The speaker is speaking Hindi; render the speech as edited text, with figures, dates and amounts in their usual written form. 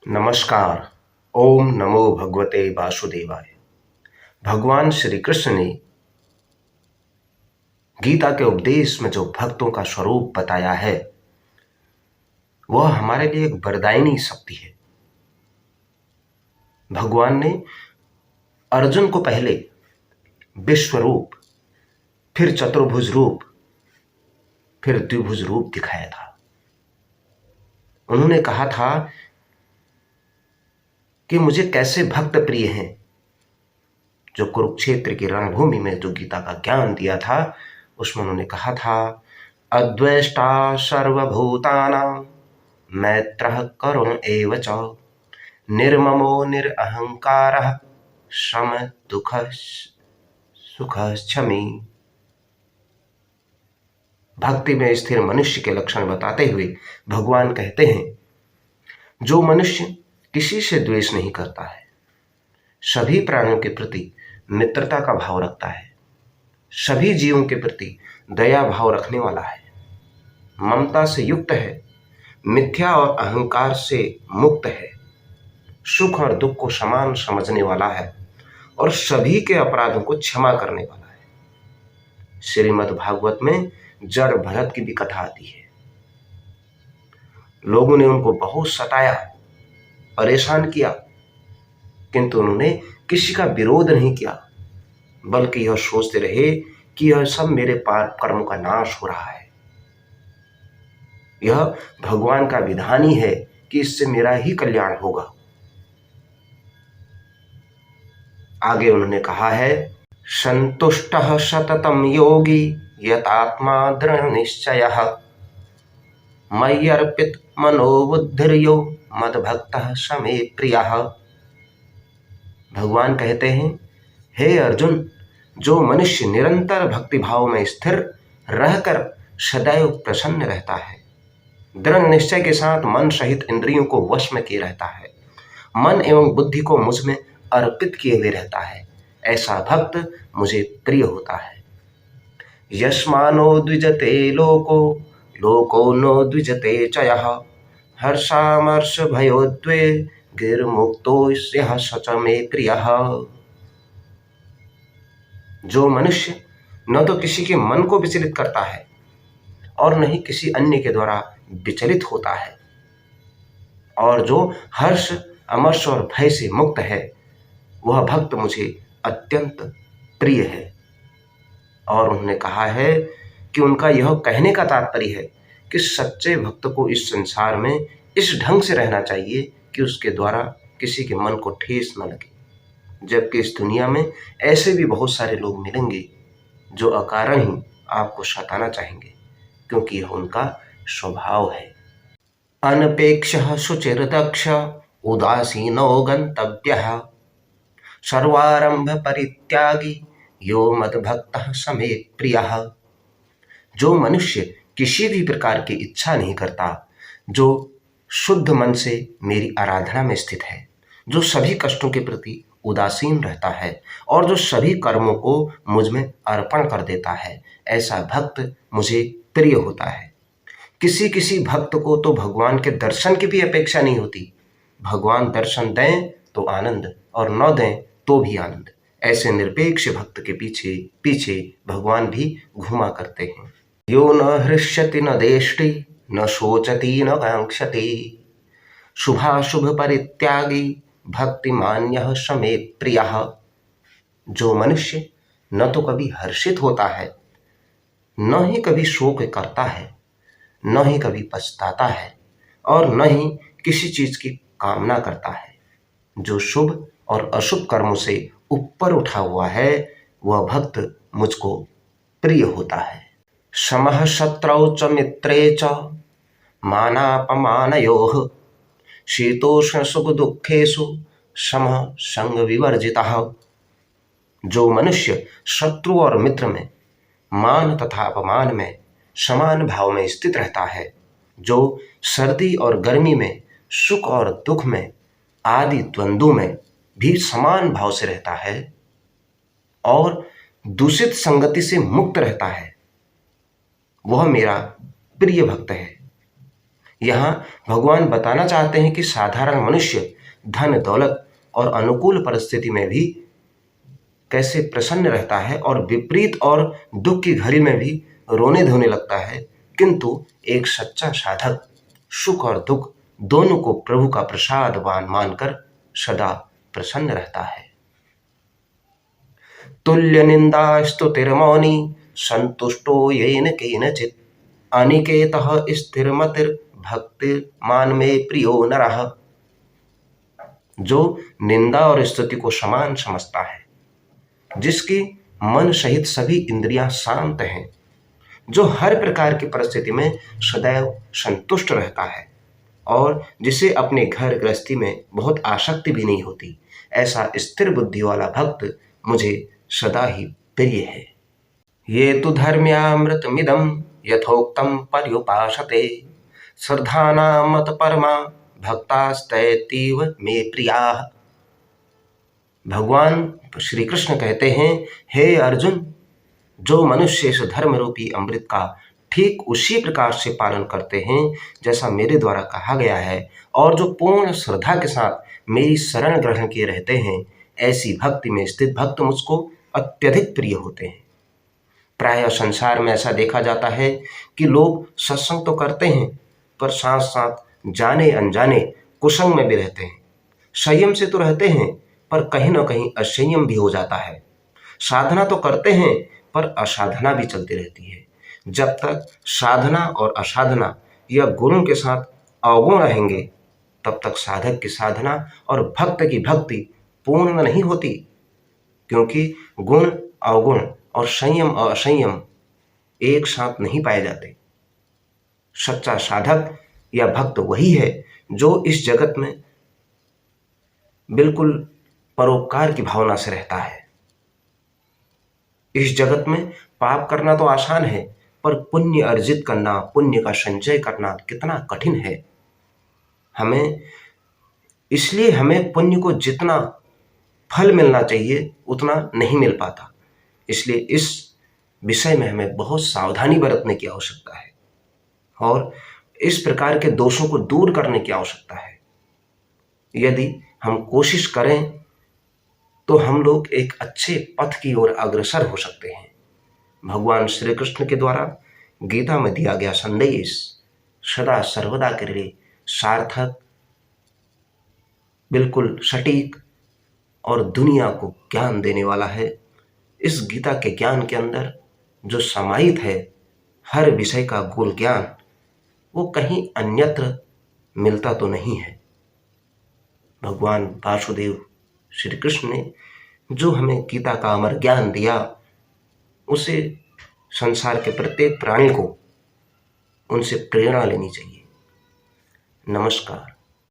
नमस्कार। ओम नमो भगवते वासुदेवाय। भगवान श्री कृष्ण ने गीता के उपदेश में जो भक्तों का स्वरूप बताया है वह हमारे लिए एक वरदायिनी शक्ति है। भगवान ने अर्जुन को पहले विश्व रूप, फिर चतुर्भुज रूप, फिर द्विभुज रूप दिखाया था। उन्होंने कहा था कि मुझे कैसे भक्त प्रिय हैं। जो कुरुक्षेत्र की रणभूमि में जो गीता का ज्ञान दिया था उसमें उन्होंने कहा था, अद्वेष्टा सर्वभूतानां मैत्रः करुण एव च निर्ममो निरहंकारः शम दुख सुख क्षमी। भक्ति में स्थिर मनुष्य के लक्षण बताते हुए भगवान कहते हैं, जो मनुष्य किसी से द्वेष नहीं करता है, सभी प्राणियों के प्रति मित्रता का भाव रखता है, सभी जीवों के प्रति दया भाव रखने वाला है, ममता से युक्त है, मिथ्या और अहंकार से मुक्त है, सुख और दुख को समान समझने वाला है और सभी के अपराधों को क्षमा करने वाला है। श्रीमद् भागवत में जड़ भरत की भी कथा आती है। लोगों ने उनको बहुत सताया, परेशान किया, किंतु उन्होंने किसी का विरोध नहीं किया, बल्कि यह सोचते रहे कि यह सब मेरे पाप कर्मों का नाश हो रहा है। यह भगवान का विधान ही है कि इससे मेरा ही कल्याण होगा। आगे उन्होंने कहा है, संतुष्टः सततं योगी यतात्मा दृढ़ निश्चयः मयि अर्पित मनोबुद्धिर्यो मद्भक्तः स मे प्रियः। भगवान कहते हैं, हे अर्जुन, जो मनुष्य निरंतर भक्ति भाव में स्थिर रहकर सदैव प्रसन्न रहता है, दृढ़ निश्चय के साथ मन सहित इंद्रियों को वश में किए रहता है, मन एवं बुद्धि को मुझ में अर्पित किए हुए रहता है, ऐसा भक्त मुझे प्रिय होता है। यस्मानो द्विजते लोको लोको नो द्विजते च यः हर्षामर्ष भयोद्वे गिर्मुक्तो यः स च मे प्रियः। जो मनुष्य न तो किसी के मन को विचलित करता है और न ही किसी अन्य के द्वारा विचलित होता है, और जो हर्ष अमर्ष और भय से मुक्त है, वह भक्त मुझे अत्यंत प्रिय है। और उन्होंने कहा है कि उनका यह कहने का तात्पर्य है कि सच्चे भक्त को इस संसार में इस ढंग से रहना चाहिए कि उसके द्वारा किसी के मन को ठेस न लगे, जबकि इस दुनिया में ऐसे भी बहुत सारे लोग मिलेंगे जो अकारण ही आपको सताना चाहेंगे, क्योंकि यह उनका स्वभाव है। अनपेक्षः शुचिर्दक्ष उदासीनो गंतव्यः सर्वारंभ परित्यागी यो मद्भक्तः स मे प्रियः। जो मनुष्य किसी भी प्रकार की इच्छा नहीं करता, जो शुद्ध मन से मेरी आराधना में स्थित है, जो सभी कष्टों के प्रति उदासीन रहता है और जो सभी कर्मों को मुझ में अर्पण कर देता है, ऐसा भक्त मुझे प्रिय होता है। किसी किसी भक्त को तो भगवान के दर्शन की भी अपेक्षा नहीं होती। भगवान दर्शन दें तो आनंद और न दें तो भी आनंद। ऐसे निरपेक्ष भक्त के पीछे पीछे भगवान भी घुमा करते हैं। यो न हृष्यति न देष्टि न शोचति न कांक्षति शुभाशुभ परित्यागी भक्तिमान्यः स मे प्रियः। जो मनुष्य न तो कभी हर्षित होता है, न ही कभी शोक करता है, न ही कभी पछताता है और न ही किसी चीज की कामना करता है, जो शुभ और अशुभ कर्मों से ऊपर उठा हुआ है, वह भक्त मुझको प्रिय होता है। समः शत्रौ च मित्रे च मानापमानयोः शीतोष्ण सुख दुखेषु समः संग विवर्जितः। जो मनुष्य शत्रु और मित्र में, मान तथा अपमान में समान भाव में स्थित रहता है, जो सर्दी और गर्मी में, सुख और दुख में आदि द्वंद्वों में भी समान भाव से रहता है और दूषित संगति से मुक्त रहता है, वह मेरा प्रिय भक्त है। यहाँ भगवान बताना चाहते हैं कि साधारण मनुष्य धन दौलत और अनुकूल परिस्थिति में भी कैसे प्रसन्न रहता है और विपरीत और दुख की घड़ी में भी रोने धोने लगता है, किंतु एक सच्चा साधक सुख और दुख दोनों को प्रभु का प्रसादवान मानकर सदा प्रसन्न रहता है। तुल्य निंदा स्तुतिर्मौनी संतुष्टो येन केनचित् अनिकेतः स्थिरमतिर् भक्तिर्मान में प्रियो नरः। जो निंदा और स्तुति को समान समझता है, जिसकी मन सहित सभी इंद्रियां शांत हैं, जो हर प्रकार की परिस्थिति में सदैव संतुष्ट रहता है और जिसे अपने घर गृहस्थी में बहुत आसक्ति भी नहीं होती, ऐसा स्थिर बुद्धि वाला भक्त मुझे सदा ही प्रिय है। ये तो धर्म्यामृतमिदं यथोक्तं पर्युपासते श्रद्धाना मत परमा भक्तास्तैतीव मे प्रियाः। भगवान श्री कृष्ण कहते हैं, हे अर्जुन, जो मनुष्य इस धर्म रूपी अमृत का ठीक उसी प्रकार से पालन करते हैं जैसा मेरे द्वारा कहा गया है और जो पूर्ण श्रद्धा के साथ मेरी शरण ग्रहण किए रहते हैं, ऐसी भक्ति में स्थित भक्त मुझको अत्यधिक प्रिय होते हैं। प्रायः संसार में ऐसा देखा जाता है कि लोग सत्संग तो करते हैं पर साथ साथ जाने अनजाने कुसंग में भी रहते हैं। संयम से तो रहते हैं पर कहीं ना कहीं असंयम भी हो जाता है। साधना तो करते हैं पर असाधना भी चलती रहती है। जब तक साधना और असाधना या गुणों के साथ अवगुण रहेंगे, तब तक साधक की साधना और भक्त की भक्ति पूर्ण नहीं होती, क्योंकि गुण अवगुण और संयम असंयम एक साथ नहीं पाए जाते। सच्चा साधक या भक्त वही है जो इस जगत में बिल्कुल परोपकार की भावना से रहता है। इस जगत में पाप करना तो आसान है, पर पुण्य अर्जित करना, पुण्य का संचय करना कितना कठिन है। इसलिए हमें पुण्य को जितना फल मिलना चाहिए उतना नहीं मिल पाता। इसलिए इस विषय में हमें बहुत सावधानी बरतने की आवश्यकता है और इस प्रकार के दोषों को दूर करने की आवश्यकता है। यदि हम कोशिश करें तो हम लोग एक अच्छे पथ की ओर अग्रसर हो सकते हैं। भगवान श्री कृष्ण के द्वारा गीता में दिया गया संदेश सदा सर्वदा के लिए सार्थक, बिल्कुल सटीक और दुनिया को ज्ञान देने वाला है। इस गीता के ज्ञान के अंदर जो समाहित है हर विषय का गोल ज्ञान, वो कहीं अन्यत्र मिलता तो नहीं है। भगवान वासुदेव श्री कृष्ण ने जो हमें गीता का अमर ज्ञान दिया, उसे संसार के प्रत्येक प्राणी को उनसे प्रेरणा लेनी चाहिए। नमस्कार।